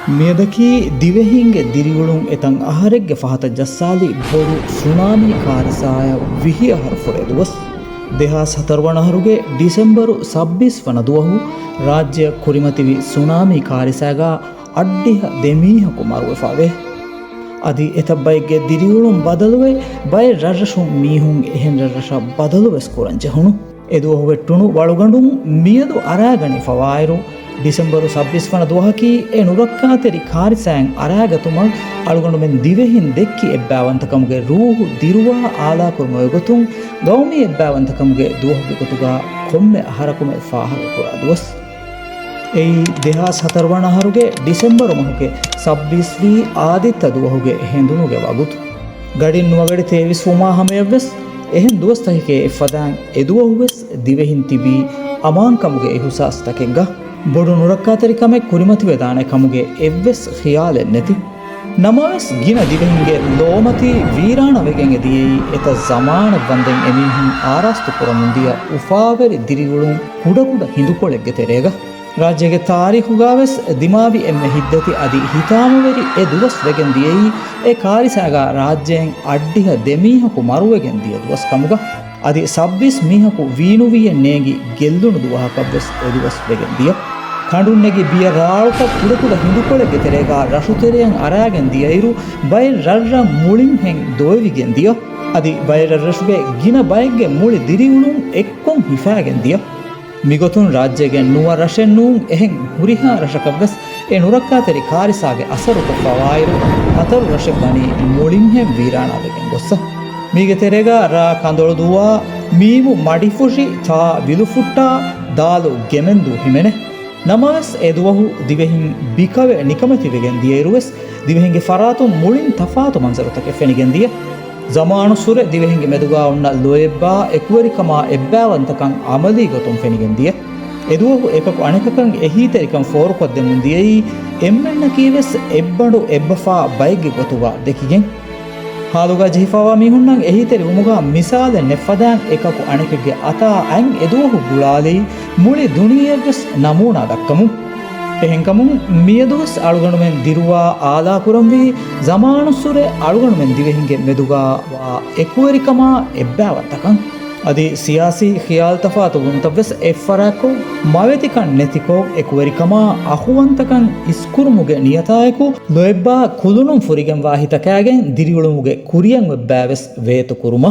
මෙයදකී දිවෙහින්ගේ දිරිවුළුන් එතන් අහරෙක්ගේ ෆහත ජස්සාලි බොරු සුනාමි කාරිසාය විහිය හරෆොරෙදුවස් දෙහාස් හතරවනහරුගේ ಡಿಸೆಂಬರು 26 වන දුවහු රාජ්‍ය කුරිමතිවි සුනාමි කාරිසාගා අඩ්ඩිහ දෙමීහකු මරුවෙෆාවේ අදි එතබ්බයිගේ දිරිවුළුන් බදලුවේ බය රර්රෂුන් මීහුන් එහෙන් රර්රෂ බදලුවෙස් කුරංචෙ හුණු එදුවහු වෙට්ටුණු වළුගඬුන් මියදු අරාගනි ෆවායිරු ಡಿಸೆಂಬರು 26 වන දුවහකී ඒ නුරක්කාතෙරි කාරිසෑන් අරාගතුමක් අලුගඬුමෙන් දිවෙහින් දෙක්කි එබ්බාවන්තකමුගේ රූහු දිරුවා ආලාකුරුම යොගතුන් ගෞමි එබ්බාවන්තකමුගේ දුවහුගතුගා කොම්මෙ අහරකුම ෆාහක කුරාදුවස් එයි දෙහාස් හතරවනහරුගේ ಡಿಸೆಂಬರು මහුගේ 26 වී ආදිත්ත දුවහුගේ හෙඳුනුගේ වගුතු ගඩින් නුවගඩි තේවිස් වුමා හමයවෙස් එහෙන් දුවස්තහිකේ එෆදාන් එදුවහුවෙස් දිවෙහින් තිබී අමාන්කමුගේ එහුසාස් තකෙන්ගා බොඩු නුරක්කාතරිකමෙක් කුරිමති වේදානය කමුගේ එව්වෙස් ඛියාලෙන් නැති නමවස් ගින දිවෙහින්ගේ ලෝමති වීරාණවෙගෙන් එදියයි එත සමාන බන්දෙන් එමිහුන් ආරස්තු පුරමුන්දිය උෆාවෙරි දිරිවුළුන් කුඩකුඩ හිඳුකොලෙක්ගේ තෙරේග රාජ්‍යගේ තාරිඛුගාවෙස් දිමාවි එම්ම හිද්දති අදි හිතාමවෙරි ඒ දුවස් වෙගෙන් දියයි ඒ කාරිසාගා රාජ්‍යයෙන් අඩ්ඩිහ දෙමීහකු මරුවෙගෙන් දිය දුවස් කමුග අදි 26 මීහකු වීනුවිය නේගි ගෙල්ලුණු දුවහකබ්බස් එදුවස් වෙගෙන් දිය කඳුන්නේගේ බිය රාල්ක කුඩකුඩ හිඳුකොලෙක්ගේ තෙරේගා රෂුතෙරයන් අරාගෙන් දියයිරු බය රර්ර මුලින් හෙන් දොයවිගෙන් දිය අදි බය රර්රෂුගේ ගින බයගේ මුලි දිරිවුළුන් එක්කොන් හිෆාගෙන් දිය මිගොතුන් රාජ්‍යයෙන් නුව රෂෙන් නුන් එහෙන් හුරිහා රෂකබ්බස් ඒ නුරක්කාතෙරි කාරිසාගේ අසරුක පවායිරු අතරු රෂ බණි මුලින් හෙන් වීරාණාවෙන් ගොස්ස මීගේ තෙරේගා රා කඳොළු දුවා මීමු මඩිෆුෂි තා විලුෆුට්ටා දාලු ගෙමෙන්දු හිමෙනේ නමස් එදුවහු දිවෙහින් බිකවෙ නිකමතිවෙගෙන් දියරුවස් දිවෙහින්ගේ ෆරාතුන් මුලින් තෆාතු මන්සරතක ෆෙනිගෙන් දිය zamaanu sure දිවෙහින්ගේ මෙදුගා උන්න ලොෙබ්බා එක්වරිකමා එබ්බාවන්තකන් අමලී ගොතුම් ෆෙනිගෙන් දිය එදුවහු එකකු අනෙකකන් එහීතරිකන් ෆෝරුකොත් දෙමුන් දියයි එම්මෙන්න කීවෙස් එබ්බඩු එබ්බෆා බයිගේ ගොතුවා දෙකිගෙන් ಹಾಲುಗ ಜಿಹಿಫಾವಾ ಮೀಹುನ್ನಂ ಎಹಿತೆರಿ ಉಮುಗ ಮಿಸಾಲೆ ನೆಫದಾನ್ ಏಕಕು ಅಣೆಕೆಗೆ ಅತಾ ಅಂ ಎದುವಹು ಗುಳಾಲಿ ಮುಳಿ ದುನಿಯೆಸ್ ನಮೂನಾ ದಕ್ಕಮು ಎಹೆಂಕಮು ಮಿಯದುಸ್ ಅಳುಗಣುಮೆನ್ ದಿರುವಾ ಆಲಾ ಕುರಂವಿ ಜಮಾನುಸುರೆ ಅಳುಗಣುಮೆನ್ ದಿವೆಹಿಂಗೆ ಮೆದುಗಾ ವಾ ಎಕುವರಿಕಮಾ ಎಬ್ಬಾವತ್ತಕಂ ಅದಿ ಸಿಯಾಸಿ ಖಿಯಾಲ್ ತಫಾತು ಉಂತವೆಸ್ ಎಫರಾಕೋ ಮವೆತಿಕನ್ ನೆತಿಕೋ ಎಕುವರಿಕಮಾ ಅಹುವಂತಕನ್ ಇಸ್ಕುರುಮುಗೆ ನಿಯತಾಯಕು ಲೊೆಬ್ಬಾ ಕುಲುನುಂ ಫುರಿಗೆನ್ ವಾಹಿತಕಾಗೆನ್ ದಿರಿಯುಳುಮುಗೆ ಕುರಿಯನ್ ವೆಬ್ಬಾವೆಸ್ ವೇತು ಕುರುಮ